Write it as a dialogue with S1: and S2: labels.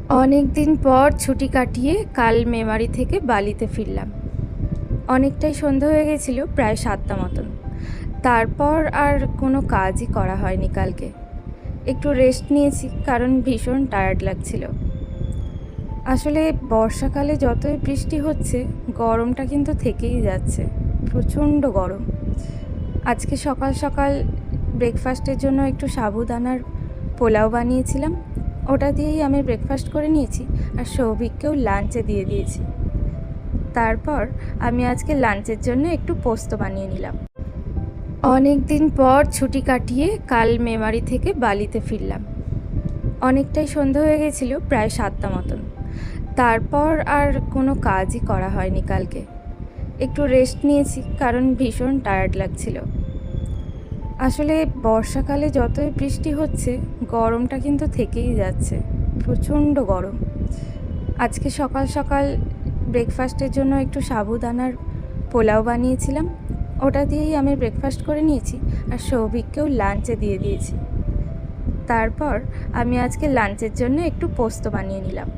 S1: অনেক দিন পর ছুটি কাটিয়ে কাল মেমারি থেকে বালিতে ফিরলাম। অনেকটাই সন্ধ্যা হয়ে গেছিল, প্রায় 7টা মতন। তারপর আর কোনো কাজই করা হয়নি কালকে। একটু রেস্ট নিয়েছি, কারণ ভীষণ টায়ার্ড লাগছিল। আসলে বর্ষাকালে যতই বৃষ্টি হচ্ছে, গরমটা কিন্তু থেকেই যাচ্ছে, প্রচণ্ড গরম। আজকে সকাল সকাল ব্রেকফাস্টের জন্য একটু সাবুদানার পোলাও বানিয়েছিলাম, ওটা দিয়েই আমি ব্রেকফাস্ট করে নিয়েছি, আর সৌভিককেও লাঞ্চে দিয়ে দিয়েছি। তারপর আমি আজকে লাঞ্চের জন্য একটু পোস্ত বানিয়ে নিলাম। অনেক দিন পর ছুটি কাটিয়ে কাল মেমারি থেকে বালিতে ফিরলাম। অনেকটাই সন্ধ্যা হয়ে গেছিল, প্রায় 7টা মতন। তারপর আর কোনো কাজই করা হয়নি কালকে। একটু রেস্ট নিয়েছি, কারণ ভীষণ টায়ার্ড লাগছিল। আসলে বর্ষাকালে যতই বৃষ্টি হচ্ছে, গরমটা কিন্তু থেকেই যাচ্ছে, প্রচণ্ড গরম। আজকে সকাল সকাল ব্রেকফাস্টের জন্য একটু সাবুদানার পোলাও বানিয়েছিলাম, ওটা দিয়েই আমি ব্রেকফাস্ট করে নিয়েছি, আর সৌভিককেও লাঞ্চে দিয়ে দিয়েছি। তারপর আমি আজকে লাঞ্চের জন্য একটু পোস্ত বানিয়ে নিলাম।